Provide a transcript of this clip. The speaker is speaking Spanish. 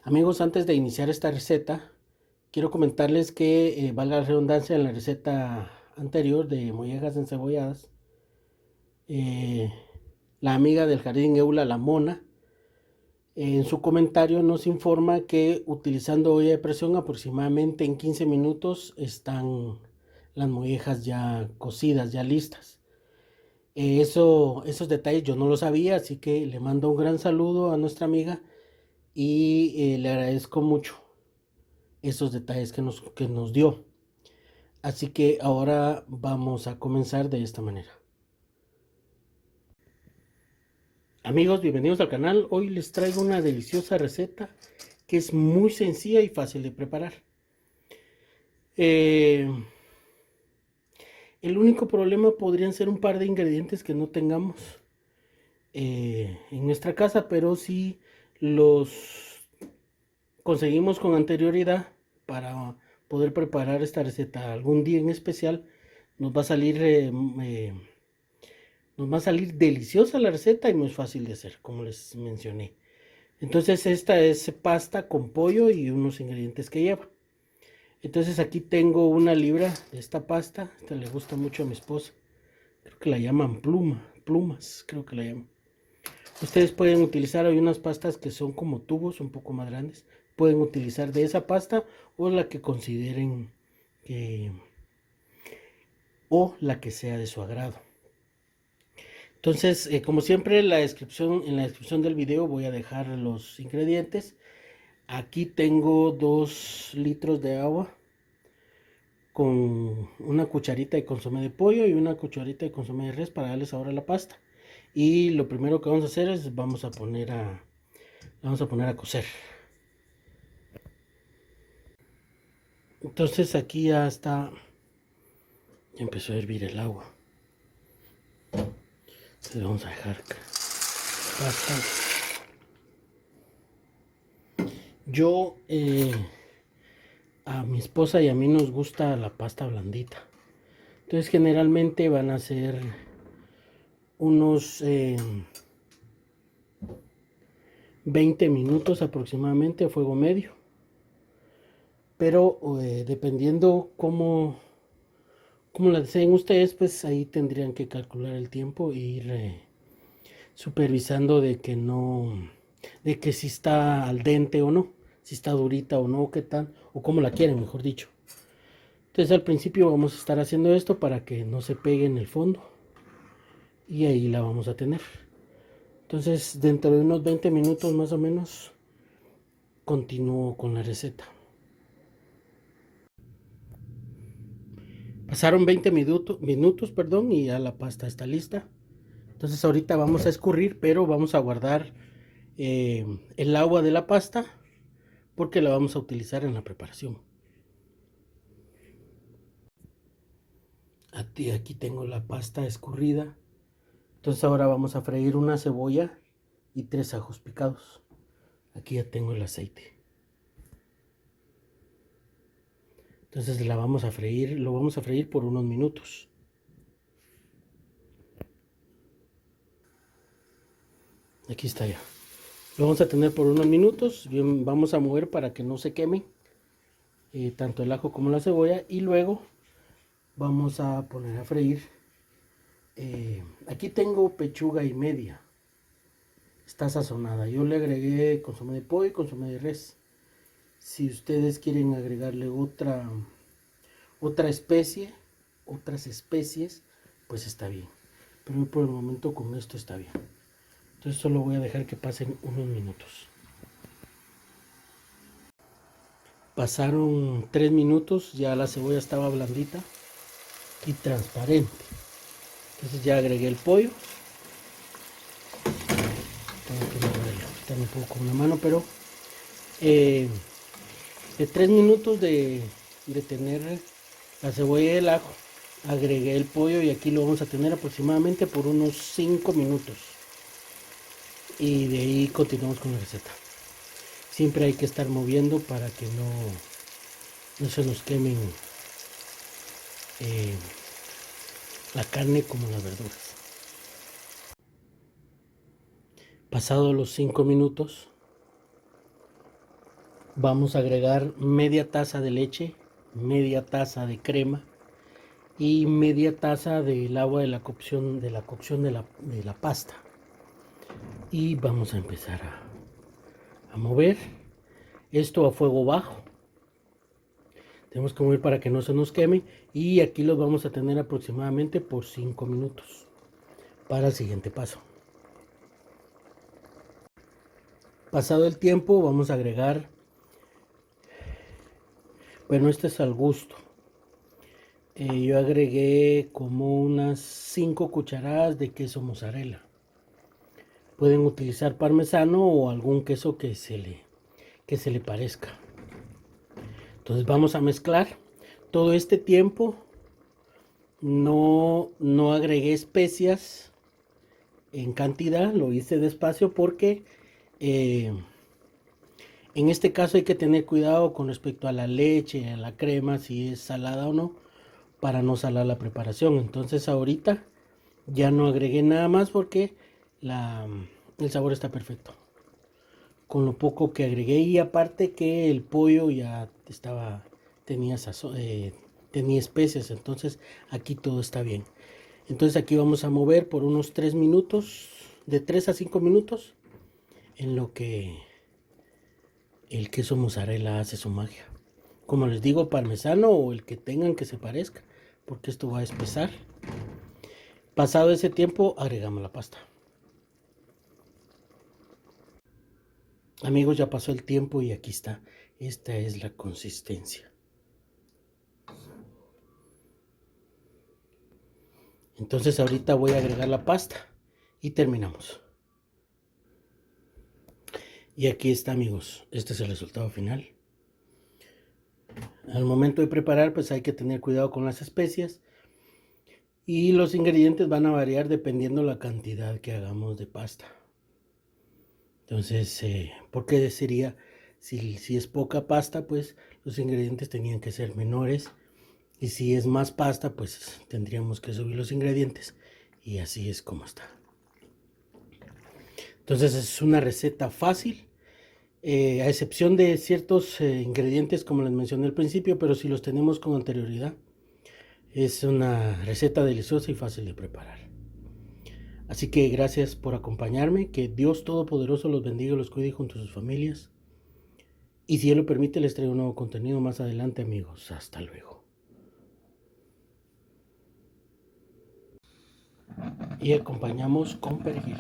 Amigos, antes de iniciar esta receta, quiero comentarles que, valga la redundancia, en la receta anterior de mollejas encebolladas, eh, la amiga del jardín Eula, la Mona, en su comentario nos informa que utilizando olla de presión aproximadamente en 15 minutos están las mollejas ya cocidas, ya listas. Esos detalles yo no lo sabía, así que le mando un gran saludo a nuestra amiga y le agradezco mucho esos detalles que nos dio. Así que ahora vamos a comenzar de esta manera. Amigos, bienvenidos al canal. Hoy les traigo una deliciosa receta que es muy sencilla y fácil de preparar. Eh, el único problema podrían ser un par de ingredientes que no tengamos en nuestra casa, pero si los conseguimos con anterioridad para poder preparar esta receta algún día en especial, nos va a salir nos va a salir deliciosa la receta y muy fácil de hacer, como les mencioné. Entonces esta es pasta con pollo y unos ingredientes que lleva. Entonces aquí tengo una libra de esta pasta. Esta le gusta mucho a mi esposa. Creo que la llaman plumas, creo que la llaman. Ustedes pueden utilizar, hay unas pastas que son como tubos, un poco más grandes. Pueden utilizar de esa pasta o la que consideren que, o la que sea de su agrado. Entonces, como siempre, en la descripción del video voy a dejar los ingredientes. Aquí tengo 2 litros de agua con una cucharita de consomé de pollo y una cucharita de consomé de res para darle sabor a la pasta. Y lo primero que vamos a hacer es vamos a poner a cocer. Entonces aquí ya está, ya empezó a hervir el agua. Entonces vamos a dejar pasta. Yo a mi esposa y a mí nos gusta la pasta blandita. Entonces generalmente van a ser unos 20 minutos aproximadamente a fuego medio. Pero dependiendo cómo la deseen ustedes, pues ahí tendrían que calcular el tiempo e ir supervisando de que si está al dente o no, si está durita o no, qué tal, o cómo la quieren, mejor dicho. Entonces al principio vamos a estar haciendo esto para que no se pegue en el fondo y ahí la vamos a tener. Entonces dentro de unos 20 minutos más o menos continúo con la receta. Pasaron 20 minutos, perdón, y ya la pasta está lista. Entonces ahorita vamos a escurrir, pero vamos a guardar el agua de la pasta porque la vamos a utilizar en la preparación. Aquí tengo la pasta escurrida. Entonces ahora vamos a freír una cebolla y 3 ajos picados. Aquí ya tengo el aceite. Entonces lo vamos a freír por unos minutos. Aquí está ya. Lo vamos a tener por unos minutos. Bien, vamos a mover para que no se queme tanto el ajo como la cebolla. Y luego vamos a poner a freír. Aquí tengo pechuga y media. Está sazonada. Yo le agregué consomé de pollo y consomé de res. Si ustedes quieren agregarle otra especie, otras especies, pues está bien. Pero por el momento con esto está bien. Entonces solo voy a dejar que pasen unos minutos. Pasaron 3 minutos, ya la cebolla estaba blandita y transparente. Entonces ya agregué el pollo. Tengo que moverlo, quitarme un poco con la mano, pero de 3 minutos de tener la cebolla y el ajo, agregué el pollo y aquí lo vamos a tener aproximadamente por unos 5 minutos. Y de ahí continuamos con la receta. Siempre hay que estar moviendo para que no se nos quemen la carne como las verduras. Pasados los 5 minutos, Vamos a agregar media taza de leche, media taza de crema y media taza del agua de la cocción de la pasta. Y vamos a empezar a mover esto a fuego bajo. Tenemos que mover para que no se nos queme, y aquí los vamos a tener aproximadamente por 5 minutos para el siguiente paso. Pasado el tiempo vamos a agregar, bueno, este es al gusto. Yo agregué como unas 5 cucharadas de queso mozzarella. Pueden utilizar parmesano o algún queso que se le parezca. Entonces vamos a mezclar. Todo este tiempo no agregué especias en cantidad, lo hice despacio porque en este caso hay que tener cuidado con respecto a la leche, a la crema, si es salada o no, para no salar la preparación. Entonces ahorita ya no agregué nada más porque el sabor está perfecto con lo poco que agregué, y aparte que el pollo ya tenía sazón, tenía especias, entonces aquí todo está bien. Entonces aquí vamos a mover por unos 3 minutos, de 3 a 5 minutos, en lo que el queso mozzarella hace su magia. Como les digo, parmesano o el que tengan que se parezca, porque esto va a espesar. Pasado ese tiempo, agregamos la pasta. Amigos, ya pasó el tiempo y aquí está. Esta es la consistencia. Entonces ahorita voy a agregar la pasta y terminamos. Y aquí está, amigos. Este es el resultado final. Al momento de preparar, pues hay que tener cuidado con las especias. Y los ingredientes van a variar dependiendo la cantidad que hagamos de pasta. Entonces, ¿por qué sería? Si es poca pasta, pues los ingredientes tenían que ser menores. Y si es más pasta, pues tendríamos que subir los ingredientes. Y así es como está. Entonces es una receta fácil, a excepción de ciertos ingredientes como les mencioné al principio, pero si los tenemos con anterioridad, es una receta deliciosa y fácil de preparar. Así que gracias por acompañarme, que Dios Todopoderoso los bendiga y los cuide junto a sus familias. Y si Él lo permite, les traigo un nuevo contenido más adelante, amigos. Hasta luego. Y acompañamos con perejil.